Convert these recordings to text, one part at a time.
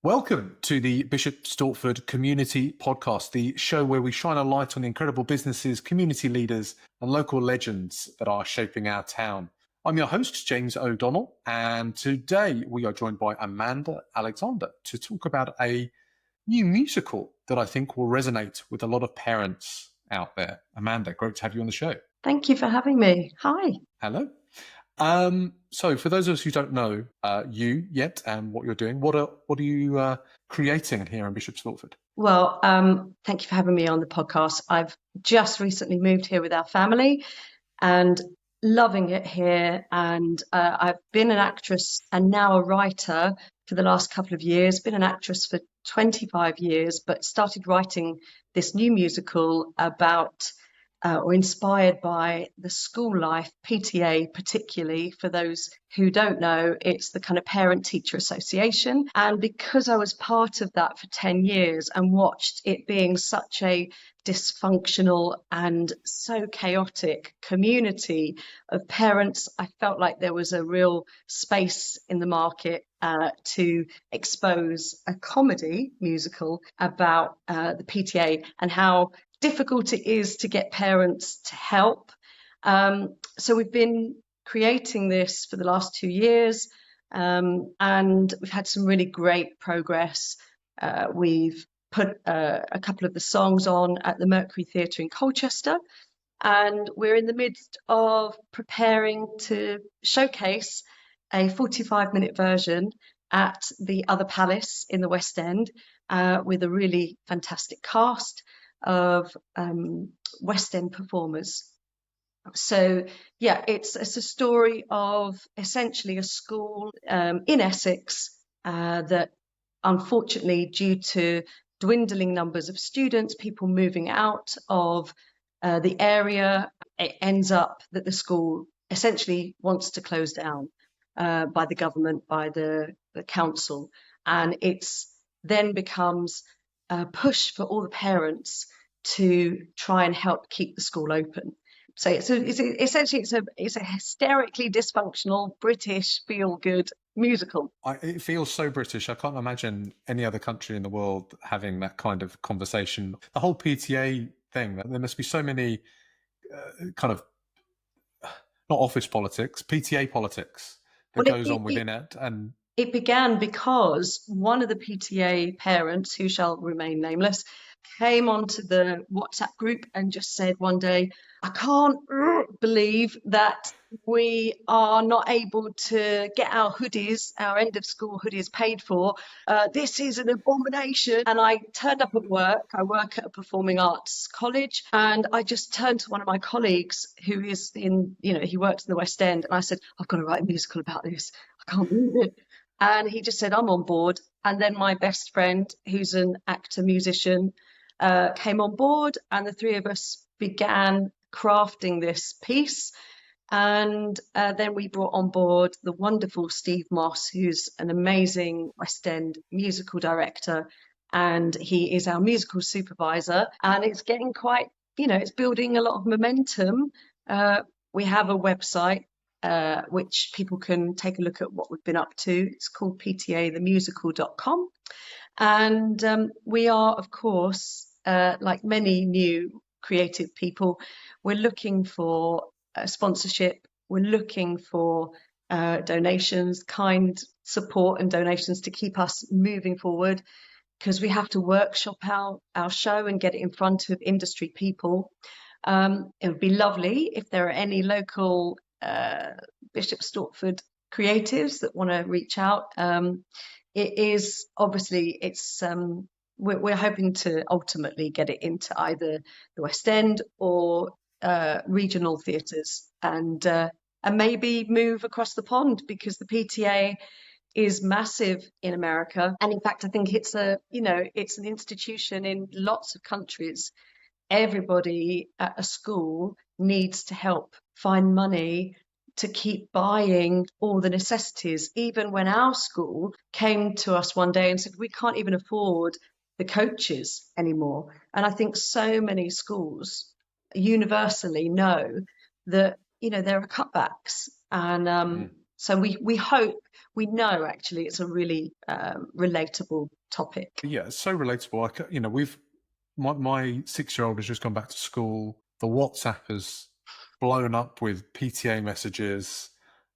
Welcome to the Bishop Stortford Community Podcast, the show where we shine a light on the incredible businesses, community leaders, and local legends that are shaping our town. I'm your host, James O'Donnell, and today we are joined by Amanda Alexander to talk about a new musical that I think will resonate with a lot of parents out there. Amanda, great to have you on the show. Thank you for having me. Hi. Hello. So for those of us who don't know you yet and what you're doing, what are you creating here in Bishop Stortford? Well, thank you for having me on the podcast. I've just recently moved here with our family and loving it here. And I've been an actress and now a writer for the last couple of years, been an actress for 25 years, but started writing this new musical about or inspired by the school life, PTA particularly. For those who don't know, it's the kind of parent-teacher association. And because I was part of that for 10 years and watched it being such a dysfunctional and so chaotic community of parents, I felt like there was a real space in the market to expose a comedy musical about the PTA and how difficult it is to get parents to help. So we've been creating this for the last 2 years, and we've had some really great progress. We've put a couple of the songs on at the Mercury Theatre in Colchester, and we're in the midst of preparing to showcase a 45-minute version at the Other Palace in the West End with a really fantastic cast of West End performers. So yeah, it's a story of essentially a school in Essex that unfortunately, due to dwindling numbers of students, people moving out of the area, it ends up that the school essentially wants to close down by the government, by the council, and it's then becomes push for all the parents to try and help keep the school open. So essentially it's a hysterically dysfunctional British feel-good musical. It feels so British. I can't imagine any other country in the world having that kind of conversation. The whole PTA thing, there must be so many kind of, not office politics, PTA politics that goes on within it. And it began because one of the PTA parents, who shall remain nameless, came onto the WhatsApp group and just said one day, I can't believe that we are not able to get our hoodies, our end of school hoodies paid for. This is an abomination. And I turned up at work. I work at a performing arts college. And I just turned to one of my colleagues who is he works in the West End. And I said, I've got to write a musical about this. I can't believe it. And he just said, I'm on board. And then my best friend, who's an actor, musician, came on board, and the three of us began crafting this piece. And then we brought on board the wonderful Steve Moss, who's an amazing West End musical director, and he is our musical supervisor. And it's getting quite, it's building a lot of momentum. We have a website which people can take a look at what we've been up to. It's called ptathemusical.com. And we are, of course, like many new creative people, we're looking for sponsorship. We're looking for donations, kind support and donations to keep us moving forward, because we have to workshop our show and get it in front of industry people. It would be lovely if there are any local Bishop Stortford creatives that want to reach out. It is obviously we're hoping to ultimately get it into either the West End or regional theatres, and maybe move across the pond, because the PTA is massive in America, and in fact I think it's an institution in lots of countries. Everybody at a school needs to help find money to keep buying all the necessities. Even when our school came to us one day and said, we can't even afford the coaches anymore. And I think so many schools universally know that, there are cutbacks, and So we hope, we know actually it's a really relatable topic. Yeah, it's so relatable. We've my 6-year-old has just gone back to school. The WhatsApp has blown up with PTA messages,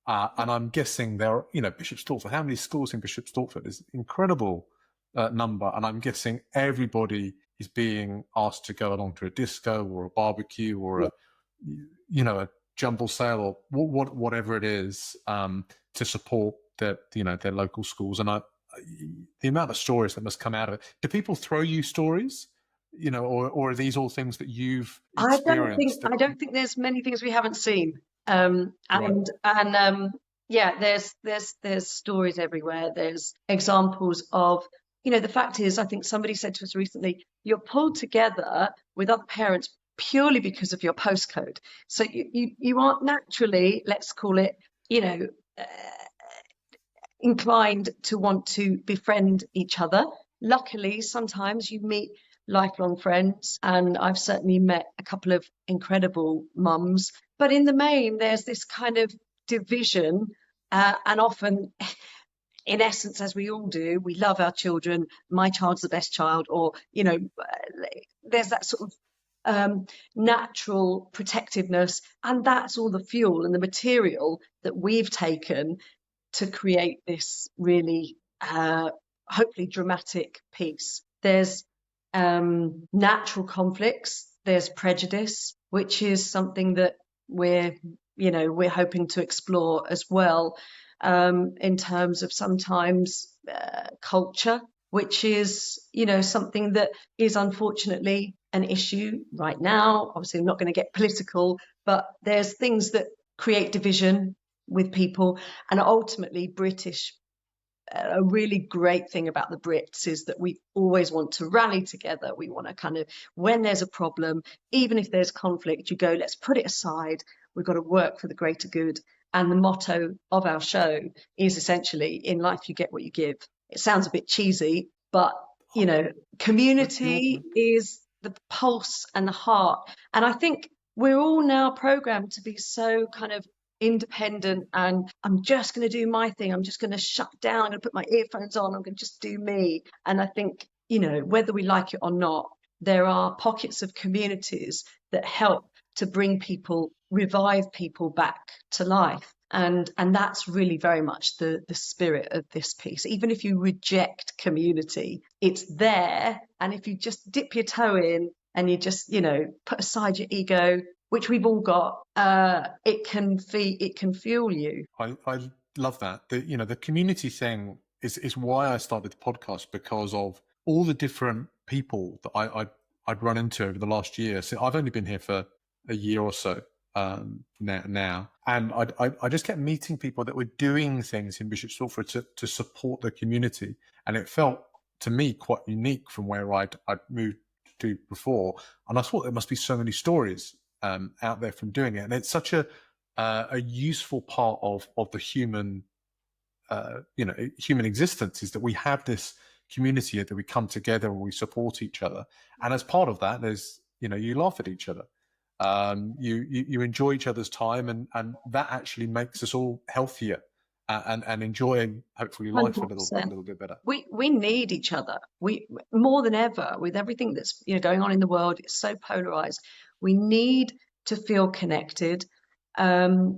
and I'm guessing there are, Bishop Stortford. How many schools in Bishop Stortford is an incredible number, and I'm guessing everybody is being asked to go along to a disco or a barbecue or a jumble sale or whatever it is, to support their local schools. And the amount of stories that must come out of it. Do people throw you stories, or are these all things that you've experienced? I don't think there's many things we haven't seen. Right. Yeah, there's stories everywhere. There's examples of, the fact is, I think somebody said to us recently, you're pulled together with other parents purely because of your postcode. So you aren't naturally, let's call it, inclined to want to befriend each other. Luckily, sometimes you meet lifelong friends, and I've certainly met a couple of incredible mums. But in the main, there's this kind of division, and often, in essence, as we all do, we love our children. My child's the best child, or there's that sort of natural protectiveness, and that's all the fuel and the material that we've taken to create this really hopefully dramatic piece. There's natural conflicts, there's prejudice, which is something that we're hoping to explore as well, in terms of sometimes culture, which is something that is unfortunately an issue right now. Obviously, I'm not going to get political, but there's things that create division with people. And ultimately, a really great thing about the Brits is that we always want to rally together. We want to kind of, when there's a problem, even if there's conflict, you go, let's put it aside. We've got to work for the greater good. And the motto of our show is essentially, in life, you get what you give. It sounds a bit cheesy, but, community is the pulse and the heart. And I think we're all now programmed to be so kind of independent, and I'm just going to do my thing. I'm just going to shut down. I'm going to put my earphones on. I'm going to just do me. And I think, whether we like it or not, there are pockets of communities that help to bring people, revive people back to life. And that's really very much the spirit of this piece. Even if you reject community, it's there. And if you just dip your toe in and you just, put aside your ego, which we've all got, it can fuel you. I love that. The community thing is why I started the podcast, because of all the different people that I'd run into over the last year. So I've only been here for a year or so now, and I just kept meeting people that were doing things in Bishop Stortford to support the community, and it felt to me quite unique from where I'd moved to before. And I thought there must be so many stories out there from doing it, and it's such a useful part of the human human existence, is that we have this community, that we come together and we support each other. And as part of that, there's you laugh at each other, you enjoy each other's time, and that actually makes us all healthier and enjoying hopefully life 100%. a little bit better. We need each other. We, more than ever, with everything that's going on in the world, it's so polarized. We need to feel connected. It's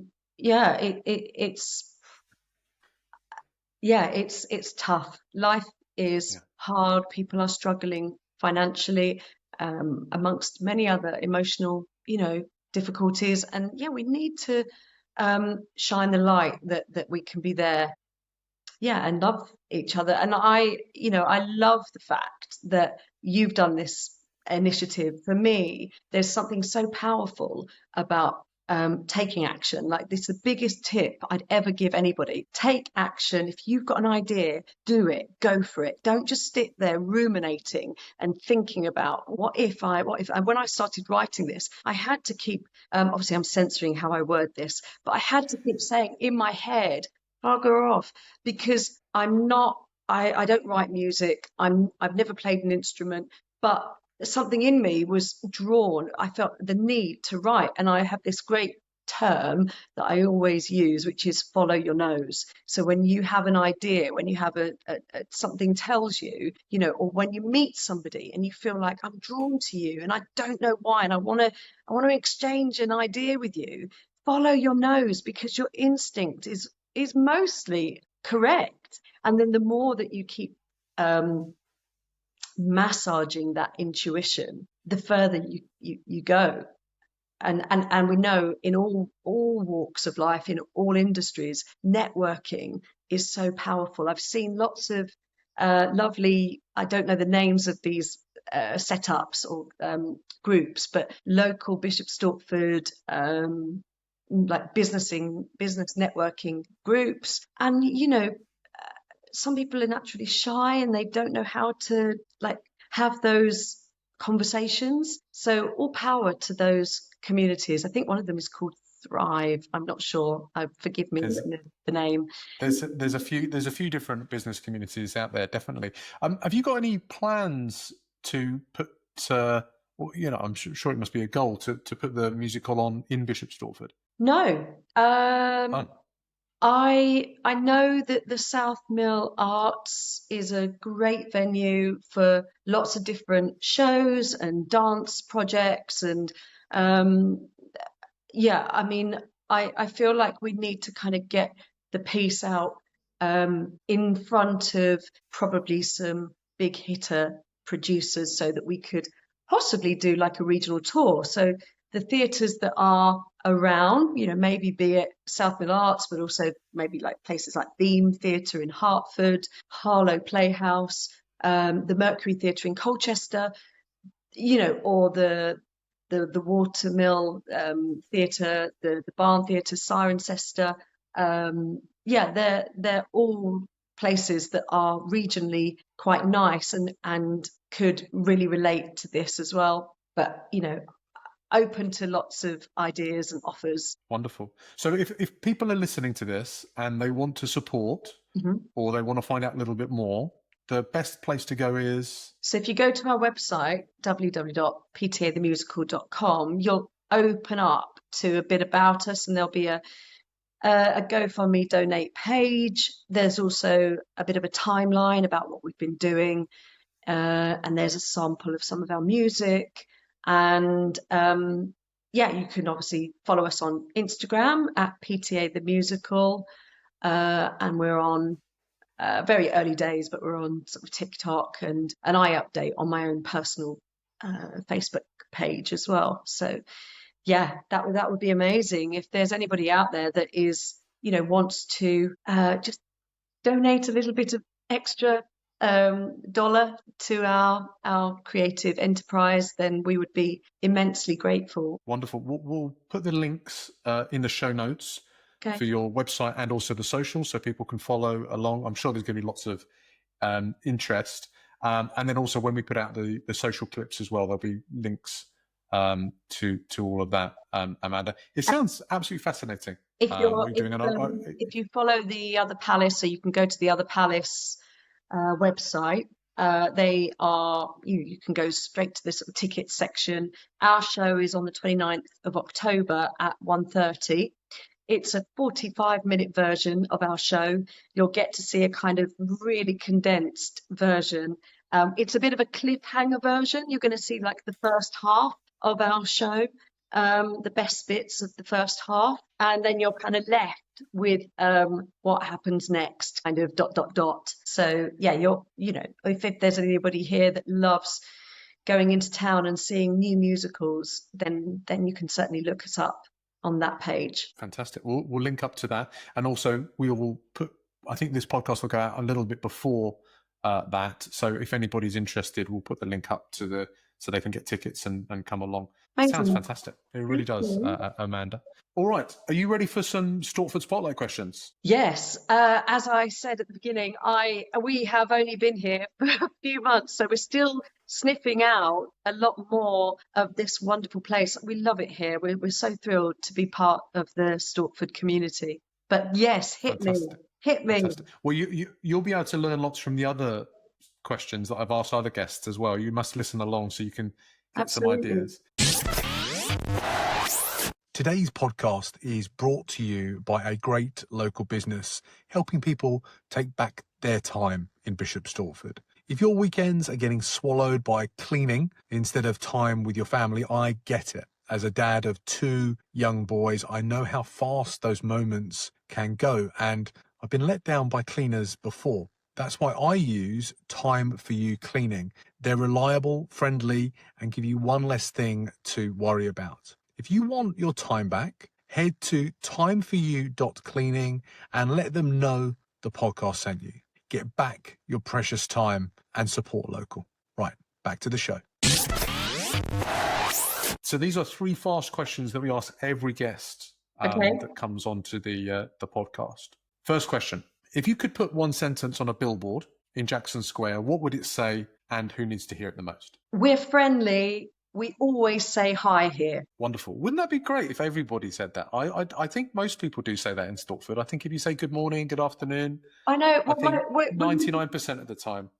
tough. Life is hard. People are struggling financially, amongst many other emotional, difficulties. And we need to shine the light that we can be there, and love each other. And I love the fact that you've done this initiative. For me, there's something so powerful about taking action. Like, this is the biggest tip I'd ever give anybody. Take action. If you've got an idea, do it, go for it. Don't just sit there ruminating and thinking about what if. And when I started writing this, I had to keep, obviously I'm censoring how I word this, but I had to keep saying in my head, bugger off, because I don't write music. I've never played an instrument, but something in me was drawn. I felt the need to write, and I have this great term that I always use, which is follow your nose. So when you have an idea, when you have something tells you, or when you meet somebody and you feel like I'm drawn to you and I don't know why, and I want to exchange an idea with you, follow your nose, because your instinct is mostly correct. And then the more that you keep massaging that intuition, the further you go. And we know in all walks of life, in all industries, networking is so powerful. I've seen lots of lovely, I don't know the names of these setups or groups, but local Bishop Stortford like business networking groups. And some people are naturally shy and they don't know how to have those conversations. So all power to those communities. I think one of them is called Thrive. I'm not sure. Forgive me the name. There's a few different business communities out there, definitely. Have you got any plans to put? I'm sure it must be a goal to put the music hall on in Bishop Stortford. No. I know that the South Mill Arts is a great venue for lots of different shows and dance projects. And I feel like we need to kind of get the piece out in front of probably some big hitter producers so that we could possibly do like a regional tour. So the theatres that are around, maybe be it South Mill Arts, but also maybe like places like Beam Theatre in Hertford, Harlow Playhouse, the Mercury Theatre in Colchester, or the Watermill Theatre, the Barn Theatre, Cirencester. They're all places that are regionally quite nice and could really relate to this as well. But, open to lots of ideas and offers. Wonderful. So if people are listening to this and they want to support or they want to find out a little bit more, the best place to go is? So if you go to our website, www.ptathemusical.com, you'll open up to a bit about us, and there'll be a GoFundMe donate page. There's also a bit of a timeline about what we've been doing, and there's a sample of some of our music. And you can obviously follow us on Instagram at PTA the Musical, and we're on very early days, but we're on sort of TikTok, and I update on my own personal Facebook page as well. So that would be amazing if there's anybody out there that is wants to just donate a little bit of extra dollar to our creative enterprise, then we would be immensely grateful. Wonderful. We'll put the links in the show notes for your website and also the social, so people can follow along. I'm sure there's going to be lots of interest, and then also when we put out the social clips as well, there'll be links to all of that. Amanda, it sounds absolutely fascinating. If you follow the Other Palace, so you can go to the Other Palace website. They are you can go straight to the sort of tickets section. Our show is on the 29th of October at 1:30. It's a 45-minute version of our show. You'll get to see a kind of really condensed version. It's a bit of a cliffhanger version. You're going to see like the first half of our show, the best bits of the first half, and then you're kind of left with what happens next, kind of ... So if there's anybody here that loves going into town and seeing new musicals, then you can certainly look us up on that page. Fantastic. We'll link up to that, and also we will put, I think this podcast will go out a little bit before that, so if anybody's interested, we'll put the link up to so they can get tickets and come along. It sounds fantastic. It really does, Amanda. All right. Are you ready for some Stortford Spotlight questions? Yes. As I said at the beginning, we have only been here for a few months, so we're still sniffing out a lot more of this wonderful place. We love it here. We're so thrilled to be part of the Stortford community. But yes, hit me. Fantastic. Well, you'll be able to learn lots from the other questions that I've asked other guests as well. You must listen along so you can get some ideas. Today's podcast is brought to you by a great local business helping people take back their time in Bishop Stortford. If your weekends are getting swallowed by cleaning instead of time with your family, I get it. As a dad of 2 young boys, I know how fast those moments can go, and I've been let down by cleaners before. That's why I use Time For You Cleaning. They're reliable, friendly, and give you one less thing to worry about. If you want your time back, head to timeforyou.cleaning and let them know the podcast sent you. Get back your precious time and support local. Right, back to the show. So these are 3 fast questions that we ask every guest that comes onto the podcast. First question. If you could put one sentence on a billboard in Jackson Square, what would it say and who needs to hear it the most? We're friendly. We always say hi here. Wonderful. Wouldn't that be great if everybody said that? I think most people do say that in Stortford. I think if you say good morning, good afternoon, I know. I think 99% of the time.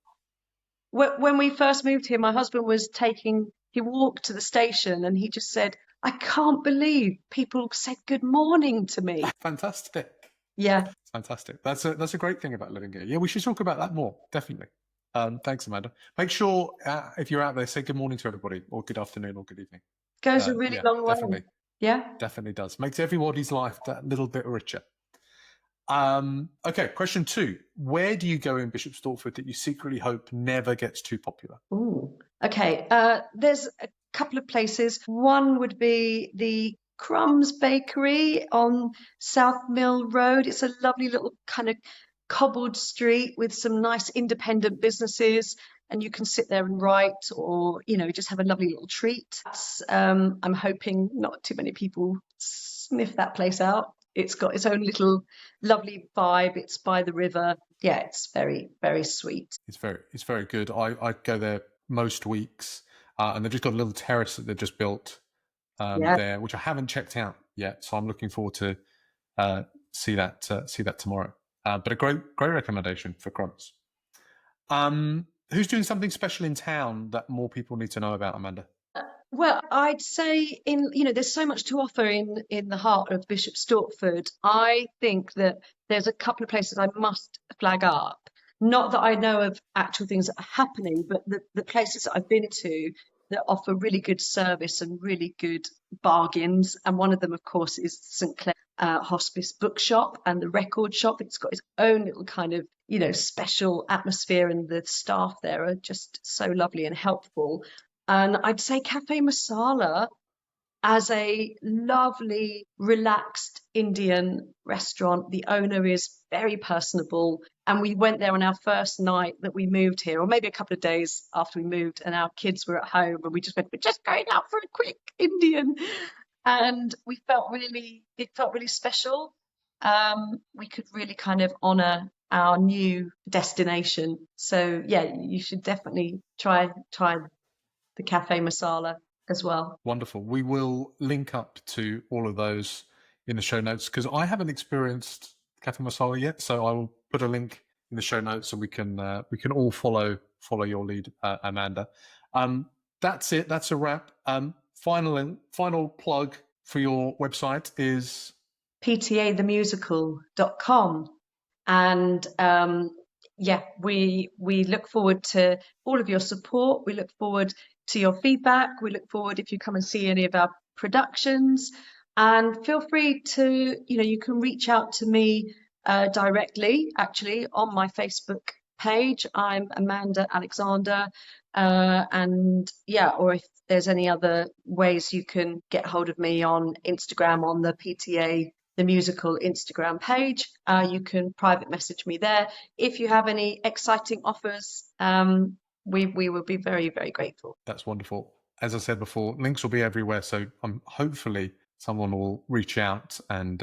When we first moved here, my husband he walked to the station and he just said, I can't believe people said good morning to me. Fantastic. Yeah. Fantastic. That's a great thing about living here. Yeah, we should talk about that more. Definitely. Thanks, Amanda. Make sure if you're out there, say good morning to everybody, or good afternoon, or good evening. Goes a really long way. Definitely. Yeah. Definitely does. Makes everybody's life that little bit richer. Okay, question 2. Where do you go in Bishop Stortford that you secretly hope never gets too popular? Ooh. Okay. There's a couple of places. One would be the Crumbs Bakery on South Mill Road. It's a lovely little kind of cobbled street with some nice independent businesses, and you can sit there and write, or just have a lovely little treat. I'm hoping not too many people sniff that place out. It's got its own little lovely vibe. It's by the river. Yeah, it's very, very sweet. It's very good. I go there most weeks, and they've just got a little terrace that they've just built there, which I haven't checked out yet. So I'm looking forward to see that tomorrow. But a great recommendation for Crumbs. Who's doing something special in town that more people need to know about, Amanda? Well, I'd say there's so much to offer in the heart of Bishop Stortford. I think that there's a couple of places I must flag up. Not that I know of actual things that are happening, but the places that I've been to that offer really good service and really good bargains. And one of them, of course, is St. Clare Hospice Bookshop and the record shop. It's got its own little kind of, special atmosphere, and the staff there are just so lovely and helpful. And I'd say Café Masala as a lovely, relaxed Indian restaurant. The owner is very personable. And we went there on our first night that we moved here, or maybe a couple of days after we moved, and our kids were at home, and we just went, we're just going out for a quick Indian. And it felt really special. We could really kind of honour our new destination. So yeah, you should definitely try the Café Masala as well. Wonderful. We will link up to all of those in the show notes, because I haven't experienced Café Masala yet. So I will put a link in the show notes so we can all follow your lead, Amanda. That's it. That's a wrap. Final plug for your website is PTAthemusical.com. And we look forward to all of your support. We look forward to your feedback. We look forward if you come and see any of our productions. And feel free to, you can reach out to me directly, actually, on my Facebook page. I'm Amanda Alexander. Or if there's any other ways you can get hold of me on Instagram, on the PTA The Musical Instagram page. You can private message me there. If you have any exciting offers, we will be very, very grateful. That's wonderful. As I said before, links will be everywhere. So hopefully someone will reach out and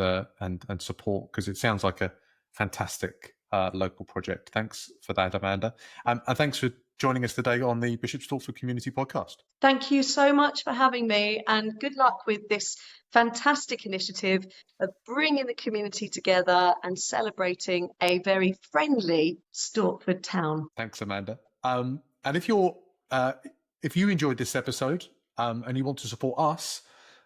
support, because it sounds like a fantastic local project. Thanks for that, Amanda. And thanks for joining us today on the Bishop Stortford Community Podcast. Thank you so much for having me, and good luck with this fantastic initiative of bringing the community together and celebrating a very friendly Stortford town. Thanks, Amanda. And if you enjoyed this episode and you want to support us,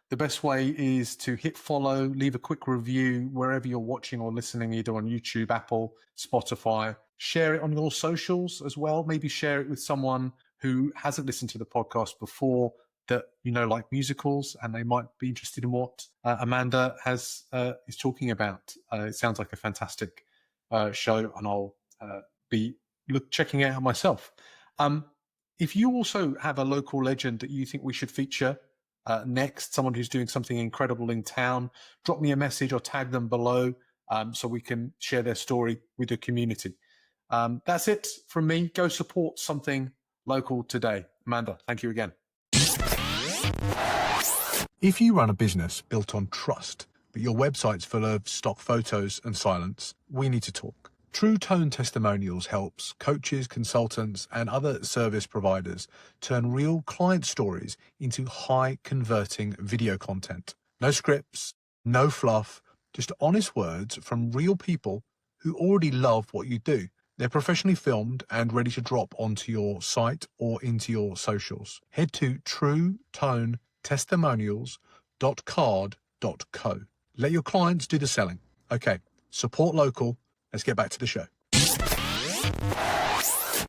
the best way is to hit follow, leave a quick review wherever you're watching or listening, either on YouTube, Apple, Spotify. Share it on your socials as well. Maybe share it with someone who hasn't listened to the podcast before, that like musicals, and they might be interested in what Amanda is talking about. It sounds like a fantastic show, and I'll be checking it out myself. If you also have a local legend that you think we should feature next, someone who's doing something incredible in town, drop me a message or tag them below so we can share their story with the community. That's it from me. Go support something local today. Amanda, thank you again. If you run a business built on trust, but your website's full of stock photos and silence, we need to talk. True Tone Testimonials helps coaches, consultants, and other service providers turn real client stories into high-converting video content. No scripts, no fluff, just honest words from real people who already love what you do. They're professionally filmed and ready to drop onto your site or into your socials. Head to truetonetestimonials.card.co. Let your clients do the selling. Okay, support local. Let's get back to the show.